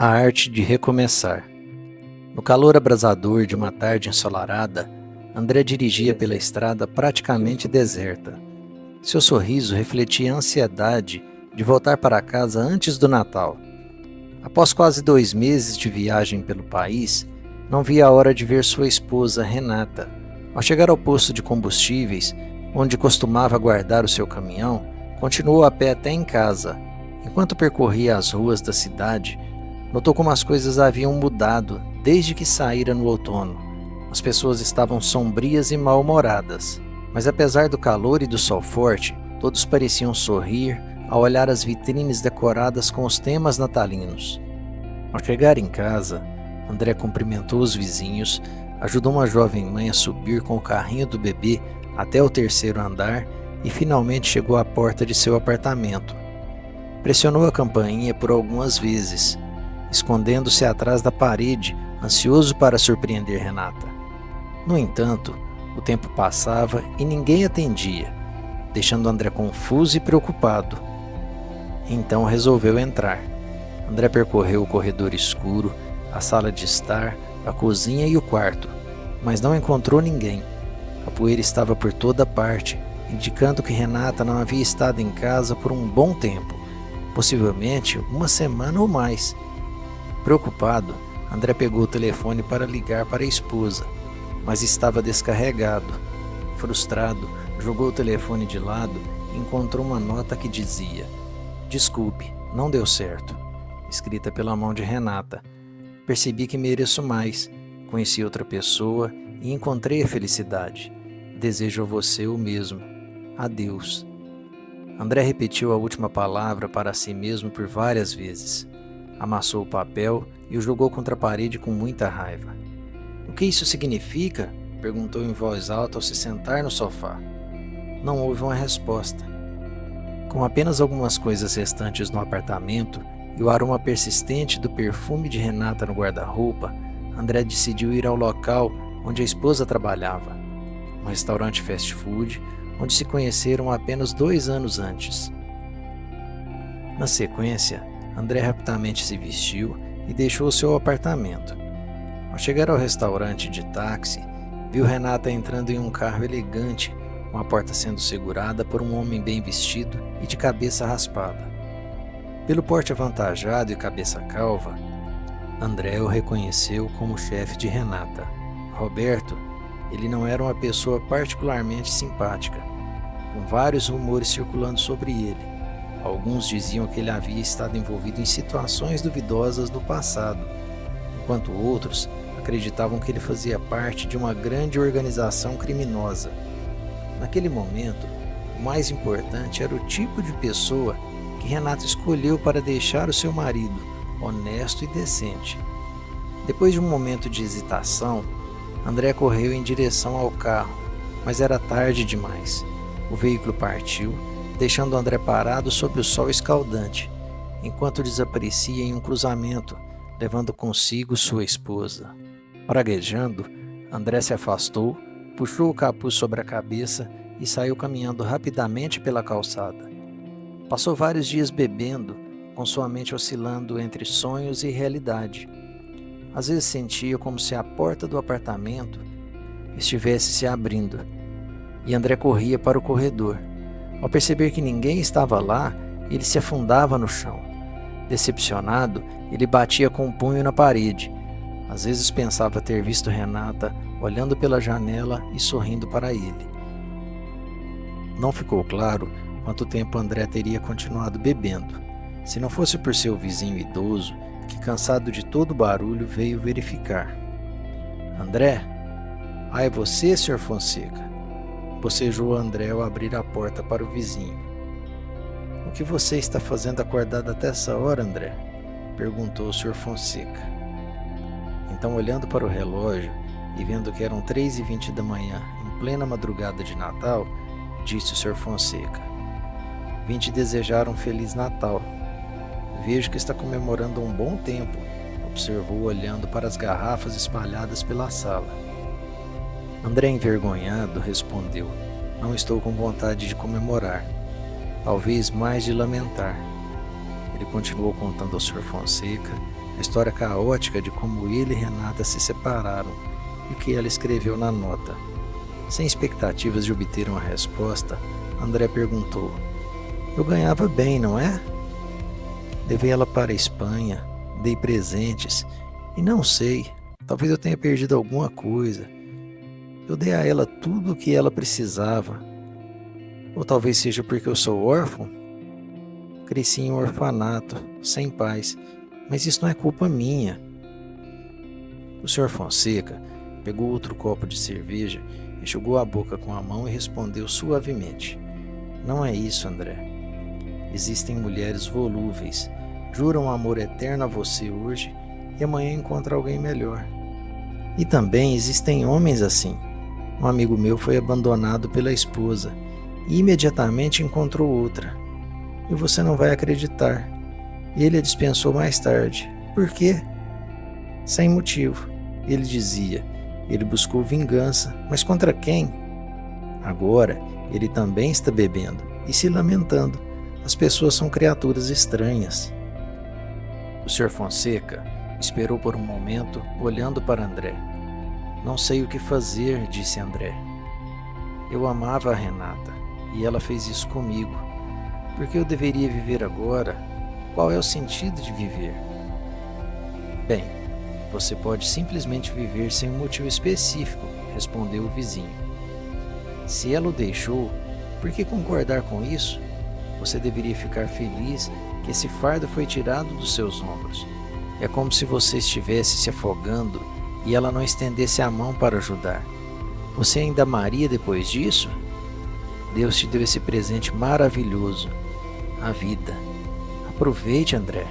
A arte de recomeçar. No calor abrasador de uma tarde ensolarada, André dirigia pela estrada praticamente deserta. Seu sorriso refletia a ansiedade de voltar para casa antes do Natal. Após quase 2 meses de viagem pelo país, não via a hora de ver sua esposa, Renata. Ao chegar ao posto de combustíveis, onde costumava guardar o seu caminhão, continuou a pé até em casa. Enquanto percorria as ruas da cidade, notou como as coisas haviam mudado desde que saíra no outono. As pessoas estavam sombrias e mal-humoradas, mas apesar do calor e do sol forte, todos pareciam sorrir ao olhar as vitrines decoradas com os temas natalinos. Ao chegar em casa, André cumprimentou os vizinhos, ajudou uma jovem mãe a subir com o carrinho do bebê até o 3º andar e finalmente chegou à porta de seu apartamento. Pressionou a campainha por algumas vezes, escondendo-se atrás da parede, ansioso para surpreender Renata. No entanto, o tempo passava e ninguém atendia, deixando André confuso e preocupado. Então resolveu entrar. André percorreu o corredor escuro, a sala de estar, a cozinha e o quarto, mas não encontrou ninguém. A poeira estava por toda parte, indicando que Renata não havia estado em casa por um bom tempo, possivelmente uma semana ou mais. Preocupado, André pegou o telefone para ligar para a esposa, mas estava descarregado. Frustrado, jogou o telefone de lado e encontrou uma nota que dizia: "Desculpe, não deu certo", escrita pela mão de Renata. "Percebi que mereço mais, conheci outra pessoa e encontrei a felicidade. Desejo a você o mesmo. Adeus." André repetiu a última palavra para si mesmo por várias vezes. Amassou o papel e o jogou contra a parede com muita raiva. "O que isso significa?" perguntou em voz alta ao se sentar no sofá. Não houve uma resposta. Com apenas algumas coisas restantes no apartamento e o aroma persistente do perfume de Renata no guarda-roupa, André decidiu ir ao local onde a esposa trabalhava, um restaurante fast food onde se conheceram apenas 2 anos antes. Na sequência, André rapidamente se vestiu e deixou seu apartamento. Ao chegar ao restaurante de táxi, viu Renata entrando em um carro elegante, com a porta sendo segurada por um homem bem vestido e de cabeça raspada. Pelo porte avantajado e cabeça calva, André o reconheceu como o chefe de Renata. Roberto, ele não era uma pessoa particularmente simpática, com vários rumores circulando sobre ele. Alguns diziam que ele havia estado envolvido em situações duvidosas no passado, enquanto outros acreditavam que ele fazia parte de uma grande organização criminosa. Naquele momento, o mais importante era o tipo de pessoa que Renata escolheu para deixar o seu marido, honesto e decente. Depois de um momento de hesitação, André correu em direção ao carro, mas era tarde demais. O veículo partiu, deixando André parado sob o sol escaldante, enquanto desaparecia em um cruzamento, levando consigo sua esposa. Praguejando, André se afastou, puxou o capuz sobre a cabeça e saiu caminhando rapidamente pela calçada. Passou vários dias bebendo, com sua mente oscilando entre sonhos e realidade. Às vezes sentia como se a porta do apartamento estivesse se abrindo, e André corria para o corredor. Ao perceber que ninguém estava lá, ele se afundava no chão. Decepcionado, ele batia com o punho na parede. Às vezes pensava ter visto Renata olhando pela janela e sorrindo para ele. Não ficou claro quanto tempo André teria continuado bebendo, se não fosse por seu vizinho idoso, que, cansado de todo o barulho, veio verificar. "André? Ah, é você, Sr. Fonseca?" bocejou André ao abrir a porta para o vizinho. "O que você está fazendo acordado até essa hora, André?" perguntou o Sr. Fonseca. Então, olhando para o relógio e vendo que eram 3h20 da manhã, em plena madrugada de Natal, disse o Sr. Fonseca: "Vim te desejar um Feliz Natal. Vejo que está comemorando um bom tempo", observou olhando para as garrafas espalhadas pela sala. André, envergonhado, respondeu: "Não estou com vontade de comemorar, talvez mais de lamentar." Ele continuou contando ao Sr. Fonseca a história caótica de como ele e Renata se separaram e o que ela escreveu na nota. Sem expectativas de obter uma resposta, André perguntou: "Eu ganhava bem, não é? Levei ela para a Espanha, dei presentes e não sei, talvez eu tenha perdido alguma coisa. Eu dei a ela tudo o que ela precisava. Ou talvez seja porque eu sou órfão? Cresci em um orfanato, sem pais, mas isso não é culpa minha." O Sr. Fonseca pegou outro copo de cerveja, enxugou a boca com a mão e respondeu suavemente: "Não é isso, André. Existem mulheres volúveis, juram amor eterno a você hoje e amanhã encontra alguém melhor. E também existem homens assim. Um amigo meu foi abandonado pela esposa e imediatamente encontrou outra. E você não vai acreditar. Ele a dispensou mais tarde. Por quê? Sem motivo. Ele dizia. Ele buscou vingança, mas contra quem? Agora, ele também está bebendo e se lamentando. As pessoas são criaturas estranhas." O Sr. Fonseca esperou por um momento, olhando para André. "Não sei o que fazer", disse André. "Eu amava a Renata e ela fez isso comigo. Por que eu deveria viver agora? Qual é o sentido de viver?" "Bem, você pode simplesmente viver sem um motivo específico", respondeu o vizinho. "Se ela o deixou, por que concordar com isso? Você deveria ficar feliz que esse fardo foi tirado dos seus ombros. É como se você estivesse se afogando e ela não estendesse a mão para ajudar. Você ainda amaria depois disso? Deus te deu esse presente maravilhoso, a vida. Aproveite, André."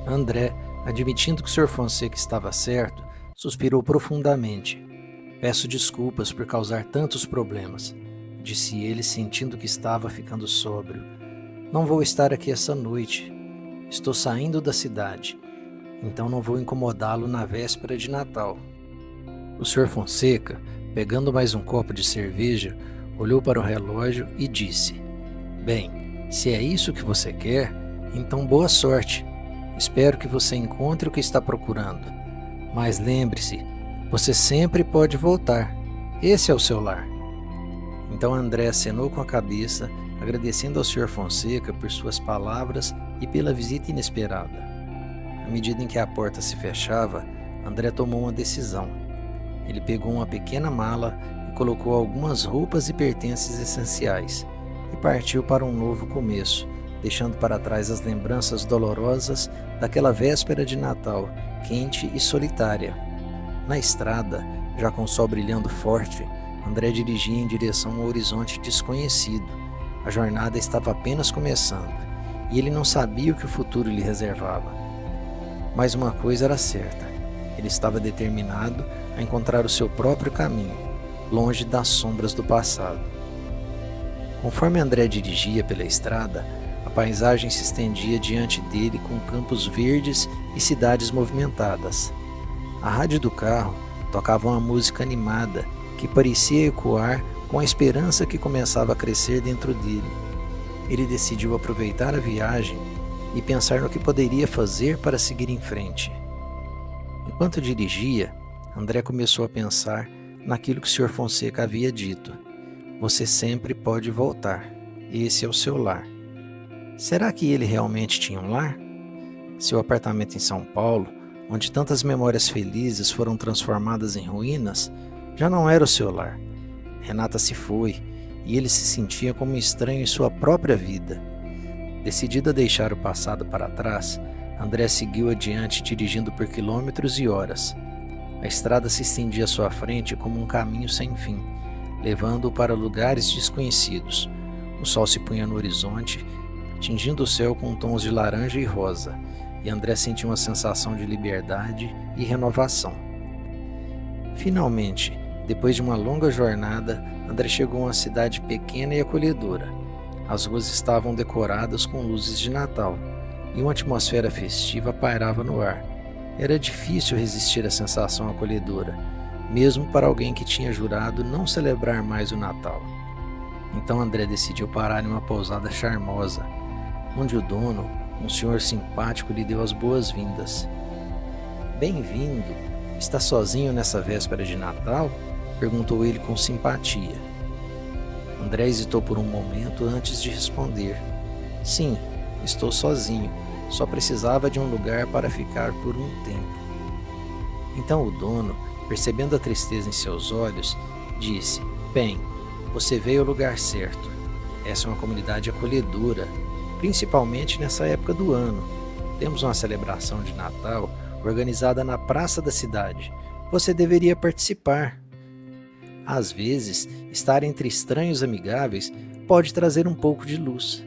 André, admitindo que o Sr. Fonseca estava certo, suspirou profundamente. "Peço desculpas por causar tantos problemas", disse ele, sentindo que estava ficando sóbrio. "Não vou estar aqui essa noite. Estou saindo da cidade, então não vou incomodá-lo na véspera de Natal." O Sr. Fonseca, pegando mais um copo de cerveja, olhou para o relógio e disse: "Bem, se é isso que você quer, então boa sorte. Espero que você encontre o que está procurando. Mas lembre-se, você sempre pode voltar. Esse é o seu lar." Então André acenou com a cabeça, agradecendo ao Sr. Fonseca por suas palavras e pela visita inesperada. À medida em que a porta se fechava, André tomou uma decisão. Ele pegou uma pequena mala e colocou algumas roupas e pertences essenciais, e partiu para um novo começo, deixando para trás as lembranças dolorosas daquela véspera de Natal, quente e solitária. Na estrada, já com o sol brilhando forte, André dirigia em direção a um horizonte desconhecido. A jornada estava apenas começando, e ele não sabia o que o futuro lhe reservava. Mas uma coisa era certa: ele estava determinado a encontrar o seu próprio caminho, longe das sombras do passado. Conforme André dirigia pela estrada, a paisagem se estendia diante dele com campos verdes e cidades movimentadas. A rádio do carro tocava uma música animada que parecia ecoar com a esperança que começava a crescer dentro dele. Ele decidiu aproveitar a viagem e pensar no que poderia fazer para seguir em frente. Enquanto dirigia, André começou a pensar naquilo que o Sr. Fonseca havia dito: "Você sempre pode voltar. Esse é o seu lar." Será que ele realmente tinha um lar? Seu apartamento em São Paulo, onde tantas memórias felizes foram transformadas em ruínas, já não era o seu lar. Renata se foi e ele se sentia como um estranho em sua própria vida. Decidido a deixar o passado para trás, André seguiu adiante, dirigindo por quilômetros e horas. A estrada se estendia à sua frente como um caminho sem fim, levando-o para lugares desconhecidos. O sol se punha no horizonte, tingindo o céu com tons de laranja e rosa, e André sentiu uma sensação de liberdade e renovação. Finalmente, depois de uma longa jornada, André chegou a uma cidade pequena e acolhedora. As ruas estavam decoradas com luzes de Natal, e uma atmosfera festiva pairava no ar. Era difícil resistir à sensação acolhedora, mesmo para alguém que tinha jurado não celebrar mais o Natal. Então André decidiu parar em uma pousada charmosa, onde o dono, Um senhor simpático lhe deu as boas-vindas. Bem-vindo. Está sozinho nessa véspera de Natal? Perguntou ele com simpatia. André hesitou por um momento antes de responder. Sim, estou sozinho. Só precisava de um lugar para ficar por um tempo. Então o dono, percebendo a tristeza em seus olhos, disse: Bem, você veio ao lugar certo. Essa é uma comunidade acolhedora, principalmente nessa época do ano. Temos uma celebração de Natal organizada na praça da cidade. Você deveria participar. Às vezes, estar entre estranhos amigáveis pode trazer um pouco de luz.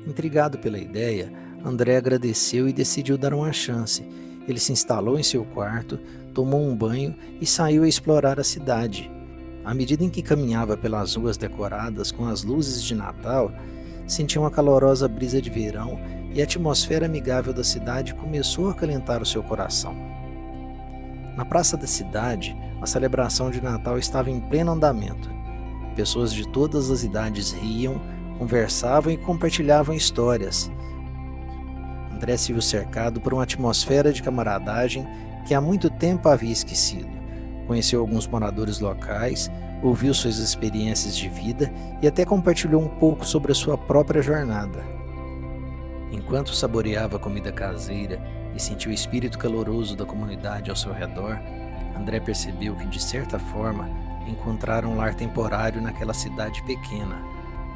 Intrigado pela ideia, André agradeceu e decidiu dar uma chance. Ele se instalou em seu quarto, tomou um banho e saiu a explorar a cidade. À medida em que caminhava pelas ruas decoradas com as luzes de Natal, sentia uma calorosa brisa de verão e a atmosfera amigável da cidade começou a acalentar o seu coração. Na praça da cidade, a celebração de Natal estava em pleno andamento. Pessoas de todas as idades riam, conversavam e compartilhavam histórias. André se viu cercado por uma atmosfera de camaradagem que há muito tempo havia esquecido. Conheceu alguns moradores locais, ouviu suas experiências de vida e até compartilhou um pouco sobre a sua própria jornada. Enquanto saboreava a comida caseira e sentiu o espírito caloroso da comunidade ao seu redor, André percebeu que, de certa forma, encontrara um lar temporário naquela cidade pequena.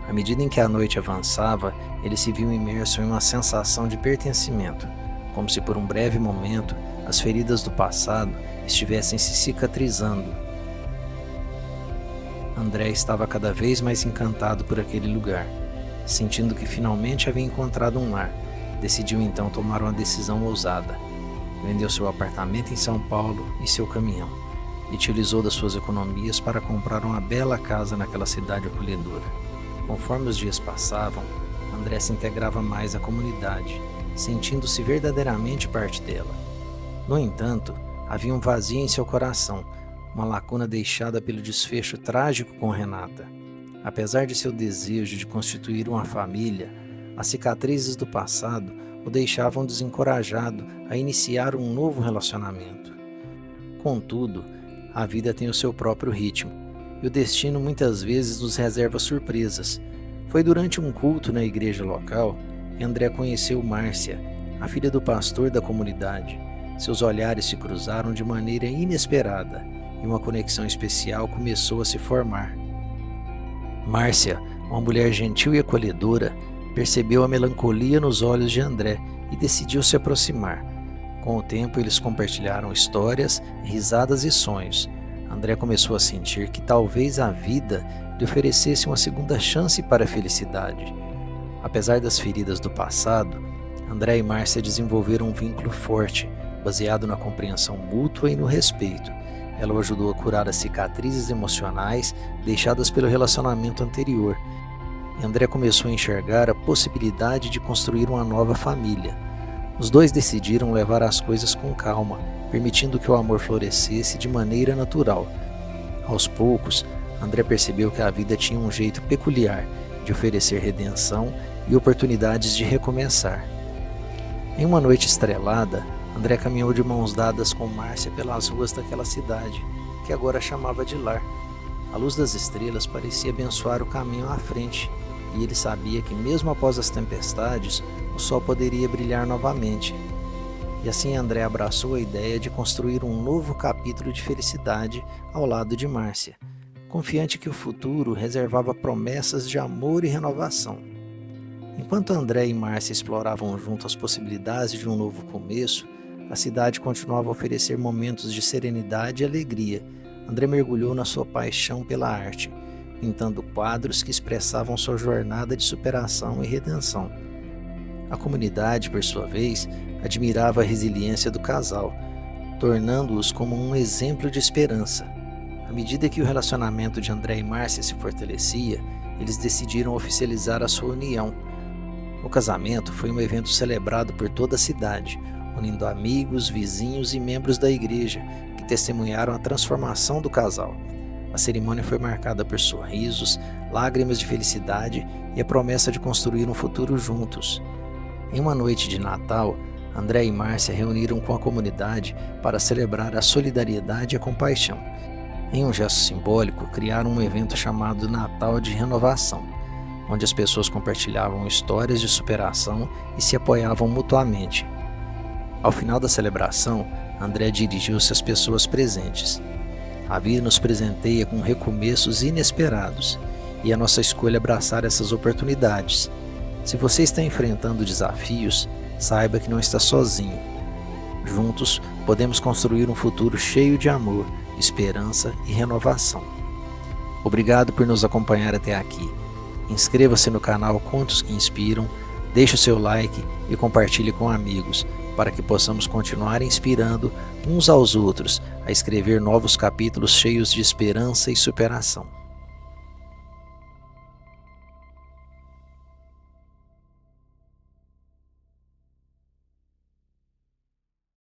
À medida em que a noite avançava, ele se viu imerso em uma sensação de pertencimento, como se por um breve momento as feridas do passado estivessem se cicatrizando. André estava cada vez mais encantado por aquele lugar. Sentindo que finalmente havia encontrado um lar, decidiu então tomar uma decisão ousada. Vendeu seu apartamento em São Paulo e seu caminhão, e utilizou das suas economias para comprar uma bela casa naquela cidade acolhedora. Conforme os dias passavam, André se integrava mais à comunidade, sentindo-se verdadeiramente parte dela. No entanto, havia um vazio em seu coração, uma lacuna deixada pelo desfecho trágico com Renata. Apesar de seu desejo de constituir uma família, as cicatrizes do passado o deixavam desencorajado a iniciar um novo relacionamento. Contudo, a vida tem o seu próprio ritmo, e o destino muitas vezes nos reserva surpresas. Foi durante um culto na igreja local que André conheceu Márcia, a filha do pastor da comunidade. Seus olhares se cruzaram de maneira inesperada, e uma conexão especial começou a se formar. Márcia, uma mulher gentil e acolhedora, percebeu a melancolia nos olhos de André e decidiu se aproximar. Com o tempo, eles compartilharam histórias, risadas e sonhos. André começou a sentir que talvez a vida lhe oferecesse uma segunda chance para a felicidade. Apesar das feridas do passado, André e Márcia desenvolveram um vínculo forte, baseado na compreensão mútua e no respeito. Ela o ajudou a curar as cicatrizes emocionais deixadas pelo relacionamento anterior. E André começou a enxergar a possibilidade de construir uma nova família. Os dois decidiram levar as coisas com calma, permitindo que o amor florescesse de maneira natural. Aos poucos, André percebeu que a vida tinha um jeito peculiar de oferecer redenção e oportunidades de recomeçar. Em uma noite estrelada, André caminhou de mãos dadas com Márcia pelas ruas daquela cidade, que agora chamava de lar. A luz das estrelas parecia abençoar o caminho à frente, e ele sabia que mesmo após as tempestades, o sol poderia brilhar novamente. E assim André abraçou a ideia de construir um novo capítulo de felicidade ao lado de Márcia, confiante que o futuro reservava promessas de amor e renovação. Enquanto André e Márcia exploravam juntos as possibilidades de um novo começo, a cidade continuava a oferecer momentos de serenidade e alegria. André mergulhou na sua paixão pela arte, pintando quadros que expressavam sua jornada de superação e redenção. A comunidade, por sua vez, admirava a resiliência do casal, tornando-os como um exemplo de esperança. À medida que o relacionamento de André e Márcia se fortalecia, eles decidiram oficializar a sua união. O casamento foi um evento celebrado por toda a cidade, unindo amigos, vizinhos e membros da igreja, que testemunharam a transformação do casal. A cerimônia foi marcada por sorrisos, lágrimas de felicidade e a promessa de construir um futuro juntos. Em uma noite de Natal, André e Márcia reuniram com a comunidade para celebrar a solidariedade e a compaixão. Em um gesto simbólico, criaram um evento chamado Natal de Renovação, onde as pessoas compartilhavam histórias de superação e se apoiavam mutuamente. Ao final da celebração, André dirigiu-se às pessoas presentes. A vida nos presenteia com recomeços inesperados, e é nossa escolha abraçar essas oportunidades. Se você está enfrentando desafios, saiba que não está sozinho. Juntos, podemos construir um futuro cheio de amor, esperança e renovação. Obrigado por nos acompanhar até aqui. Inscreva-se no canal Contos que Inspiram, deixe o seu like e compartilhe com amigos, para que possamos continuar inspirando uns aos outros a escrever novos capítulos cheios de esperança e superação.